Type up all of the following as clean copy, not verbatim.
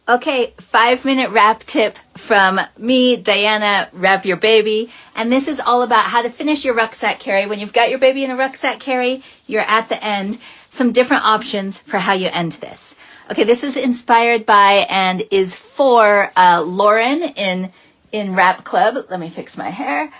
Okay, 5-minute wrap tip from me, Diana, Wrap Your Baby. And this is all about how to finish your rucksack carry. When you've got your baby in a rucksack carry, you're at the end. Some different options for how you end this. Okay, this was inspired by and is for Laurin in Wrap Club. Let me fix my hair.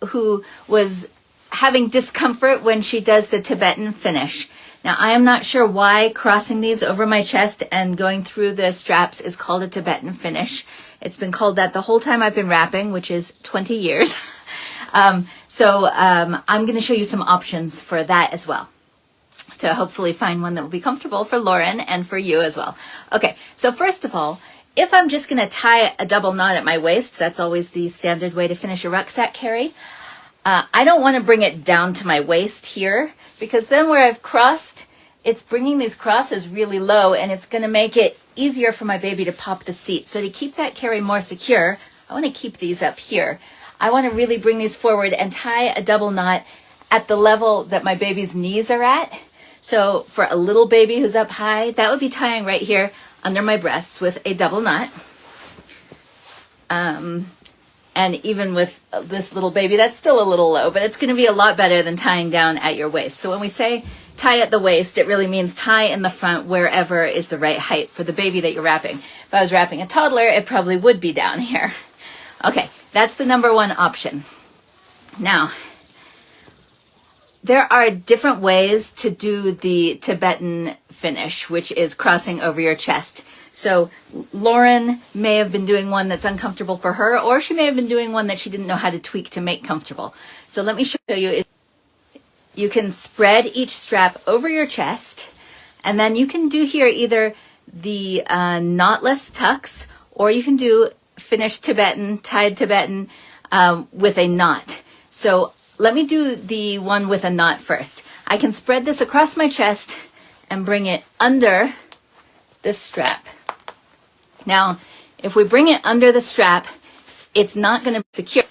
Who was having discomfort when she does the Tibetan finish. Now, I am not sure why crossing these over my chest and going through the straps is called a Tibetan finish. It's been called that the whole time I've been wrapping, which is 20 years. I'm going to show you some options for that as well, to hopefully find one that will be comfortable for Laurin and for you as well. Okay, so first of all, if I'm just going to tie a double knot at my waist, that's always the standard way to finish a rucksack carry. I don't want to bring it down to my waist here, because then where I've crossed, it's bringing these crosses really low, and it's going to make it easier for my baby to pop the seat. So to keep that carry more secure, I want to keep these up here. I want to really bring these forward and tie a double knot at the level that my baby's knees are at. So for a little baby who's up high, that would be tying right here under my breasts with a double knot. And even with this little baby, that's still a little low, but it's going to be a lot better than tying down at your waist. So when we say tie at the waist, it really means tie in the front wherever is the right height for the baby that you're wrapping. If I was wrapping a toddler, it probably would be down here. Okay, that's the number one option. Now, there are different ways to do the Tibetan finish, which is crossing over your chest. So Laurin may have been doing one that's uncomfortable for her, or she may have been doing one that she didn't know how to tweak to make comfortable. So let me show you. You can spread each strap over your chest, and then you can do here either the knotless tucks, or you can do finished Tibetan, tied Tibetan with a knot. So let me do the one with a knot first. I can spread this across my chest and bring it under this strap. Now, if we bring it under the strap, it's not going to be secure.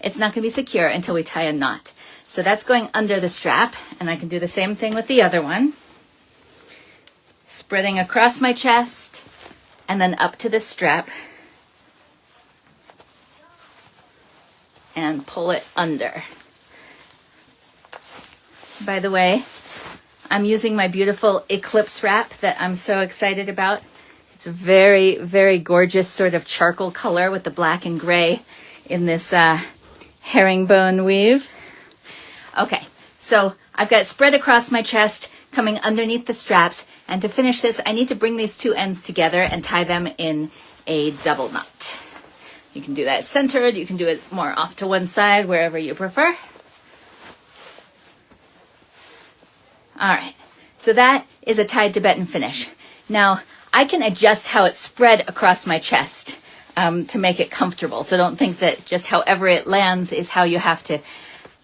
It's not going to be secure until we tie a knot. So that's going under the strap, and I can do the same thing with the other one. Spreading across my chest and then up to this strap and pull it under. By the way, I'm using my beautiful Eclipse wrap that I'm so excited about. It's a very, very gorgeous sort of charcoal color with the black and gray in this herringbone weave. Okay, so I've got it spread across my chest, coming underneath the straps. And to finish this, I need to bring these two ends together and tie them in a double knot. You can do that centered. You can do it more off to one side, wherever you prefer. All right, so that is a tied Tibetan finish. Now, I can adjust how it's spread across my chest to make it comfortable. So don't think that just however it lands is how you have to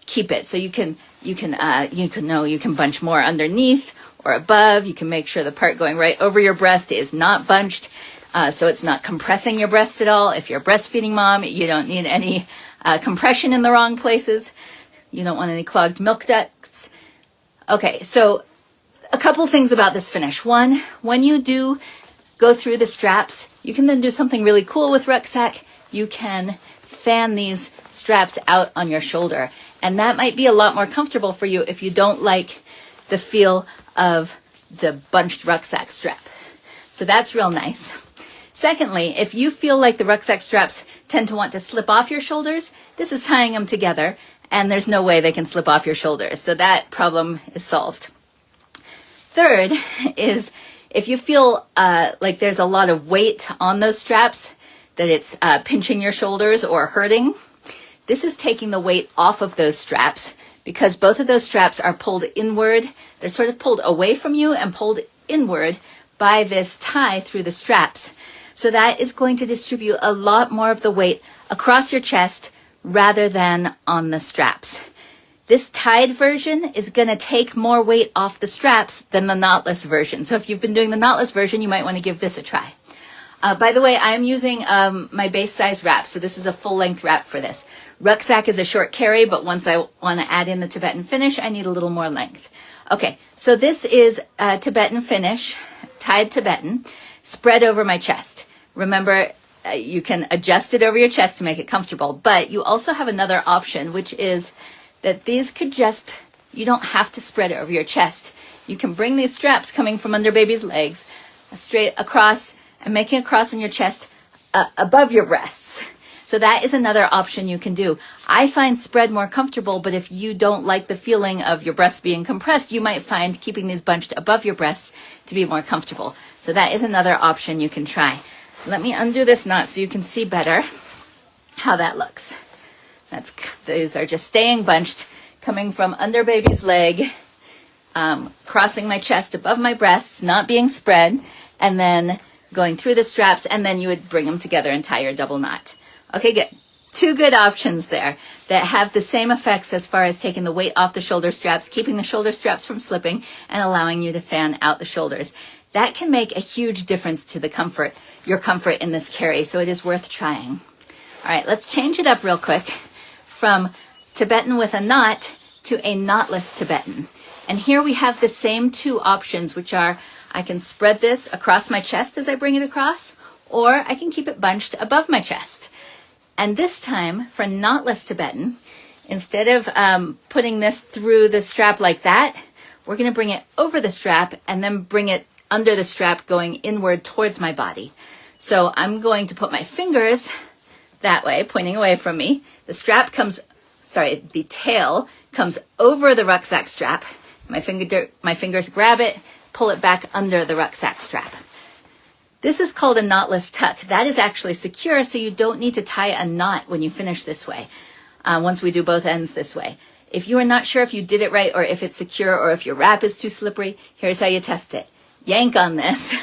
keep it. So you can bunch more underneath or above. You can make sure the part going right over your breast is not bunched, so it's not compressing your breast at all. If you're a breastfeeding mom, you don't need any compression in the wrong places. You don't want any clogged milk ducts. Okay, so a couple things about this finish. One, when you do go through the straps, you can then do something really cool with Rucksack. You can fan these straps out on your shoulder, and that might be a lot more comfortable for you if you don't like the feel of the bunched rucksack strap. So that's real nice. Secondly, if you feel like the rucksack straps tend to want to slip off your shoulders, this is tying them together, and there's no way they can slip off your shoulders. So that problem is solved. Third is if you feel like there's a lot of weight on those straps, that it's pinching your shoulders or hurting, this is taking the weight off of those straps, because both of those straps are pulled inward. They're sort of pulled away from you and pulled inward by this tie through the straps. So that is going to distribute a lot more of the weight across your chest rather than on the straps. This tied version is going to take more weight off the straps than the knotless version. So if you've been doing the knotless version, you might want to give this a try. By the way, I'm using my base size wrap, so this is a full length wrap for this. Rucksack is a short carry, but once I want to add in the Tibetan finish, I need a little more length. Okay, so this is a Tibetan finish, tied Tibetan spread over my chest. Remember, you can adjust it over your chest to make it comfortable, but you also have another option, which is that these could just, you don't have to spread it over your chest. You can bring these straps coming from under baby's legs straight across and making a cross on your chest above your breasts. So that is another option you can do. I find spread more comfortable, but if you don't like the feeling of your breasts being compressed, you might find keeping these bunched above your breasts to be more comfortable. So that is another option you can try. Let me undo this knot so you can see better how that looks. These are just staying bunched, coming from under baby's leg, crossing my chest above my breasts, not being spread, and then going through the straps, and then you would bring them together and tie your double knot. Okay, good. Two good options there that have the same effects as far as taking the weight off the shoulder straps, keeping the shoulder straps from slipping, and allowing you to fan out the shoulders. That can make a huge difference to your comfort in this carry, so it is worth trying. All right, let's change it up real quick from Tibetan with a knot to a knotless Tibetan. And here we have the same two options, which are I can spread this across my chest as I bring it across, or I can keep it bunched above my chest. And this time, for knotless Tibetan, instead of putting this through the strap like that, we're going to bring it over the strap and then bring it under the strap going inward towards my body. So I'm going to put my fingers that way, pointing away from me. The tail comes over the rucksack strap. My fingers grab it, pull it back under the rucksack strap. This is called a knotless tuck. That is actually secure, so you don't need to tie a knot when you finish this way, once we do both ends this way. If you are not sure if you did it right or if it's secure or if your wrap is too slippery, here's how you test it. Yank on this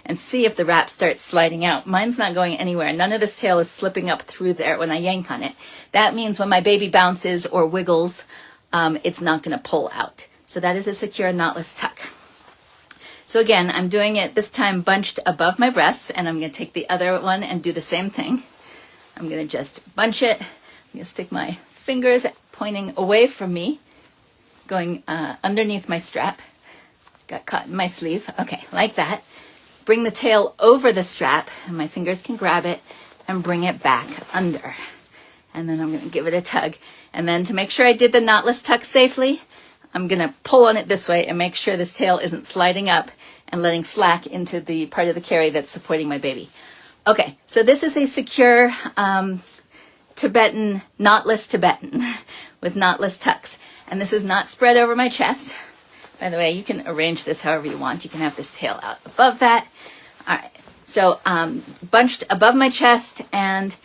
and see if the wrap starts sliding out. Mine's not going anywhere. None of this tail is slipping up through there when I yank on it. That means when my baby bounces or wiggles, it's not going to pull out. So that is a secure knotless tuck. So again, I'm doing it this time bunched above my breasts, and I'm going to take the other one and do the same thing. I'm going to just bunch it. I'm going to stick my fingers pointing away from me, going underneath my strap. Got caught in my sleeve. Okay, like that. Bring the tail over the strap, and my fingers can grab it and bring it back under. And then I'm going to give it a tug. And then to make sure I did the knotless tuck safely, I'm going to pull on it this way and make sure this tail isn't sliding up and letting slack into the part of the carry that's supporting my baby. Okay, so this is a secure Tibetan, knotless Tibetan with knotless tucks. And this is not spread over my chest. By the way, you can arrange this however you want. You can have this tail out above that. All right, so bunched above my chest and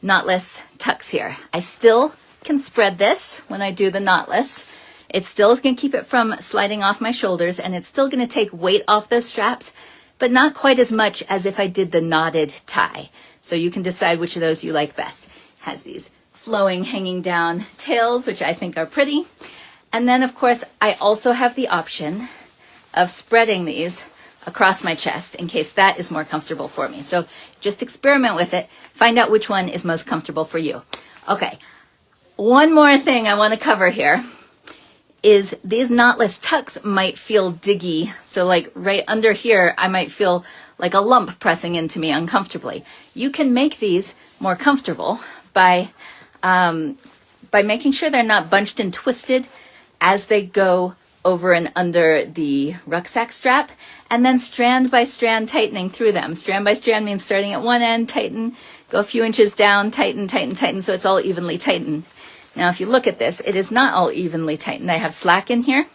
knotless tucks here. I still can spread this when I do the knotless. It's still going to keep it from sliding off my shoulders, and it's still going to take weight off those straps, but not quite as much as if I did the knotted tie. So you can decide which of those you like best. It has these flowing, hanging down tails, which I think are pretty. And then, of course, I also have the option of spreading these across my chest in case that is more comfortable for me. So just experiment with it. Find out which one is most comfortable for you. Okay, one more thing I want to cover here is these knotless tucks might feel diggy. So like right under here, I might feel like a lump pressing into me uncomfortably. You can make these more comfortable by making sure they're not bunched and twisted as they go over and under the rucksack strap, and then strand by strand tightening through them. Strand by strand means starting at one end, tighten, go a few inches down, tighten, tighten, tighten, so it's all evenly tightened. Now, if you look at this, it is not all evenly tightened. I have slack in here.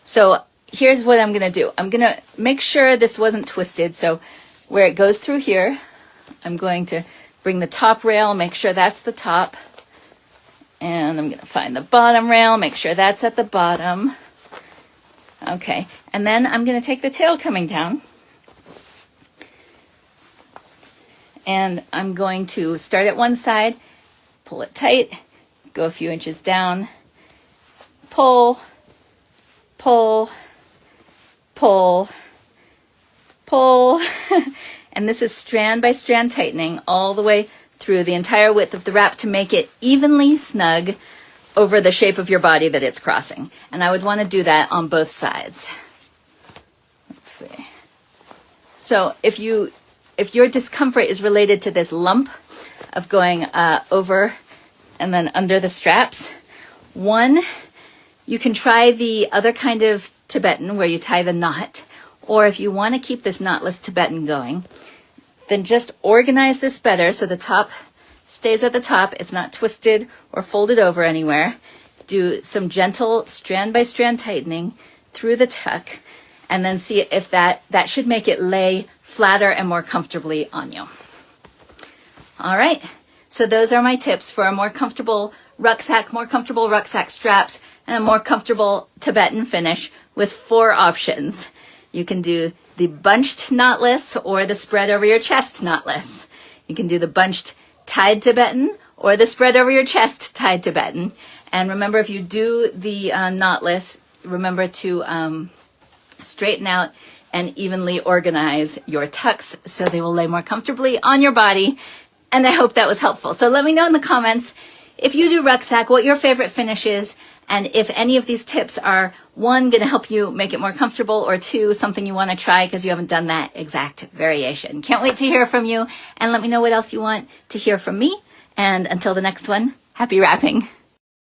So here's what I'm going to do. I'm going to make sure this wasn't twisted. So where it goes through here, I'm going to bring the top rail, make sure that's the top. And I'm going to find the bottom rail, make sure that's at the bottom. Okay, and then I'm going to take the tail coming down. And I'm going to start at one side, pull it tight, go a few inches down, pull, pull, pull, pull. And this is strand by strand tightening all the way through the entire width of the wrap to make it evenly snug over the shape of your body that it's crossing. And I would want to do that on both sides. Let's see. So if your discomfort is related to this lump of going over and then under the straps, one, you can try the other kind of Tibetan where you tie the knot, or if you want to keep this knotless Tibetan going, then just organize this better so the top stays at the top, it's not twisted or folded over anywhere. Do some gentle strand by strand tightening through the tuck, and then see if that should make it lay flatter and more comfortably on you. All right, so those are my tips for a more comfortable rucksack, more comfortable rucksack straps, and a more comfortable Tibetan finish with 4 options. You can do the bunched knotless or the spread over your chest knotless. You can do the bunched tied Tibetan or the spread over your chest tied Tibetan. And remember, if you do the knotless, remember to straighten out and evenly organize your tucks so they will lay more comfortably on your body. And I hope that was helpful. So let me know in the comments if you do rucksack, what your favorite finish is, and if any of these tips are, 1, going to help you make it more comfortable, or 2, something you want to try because you haven't done that exact variation. Can't wait to hear from you, and let me know what else you want to hear from me. And until the next one, happy wrapping.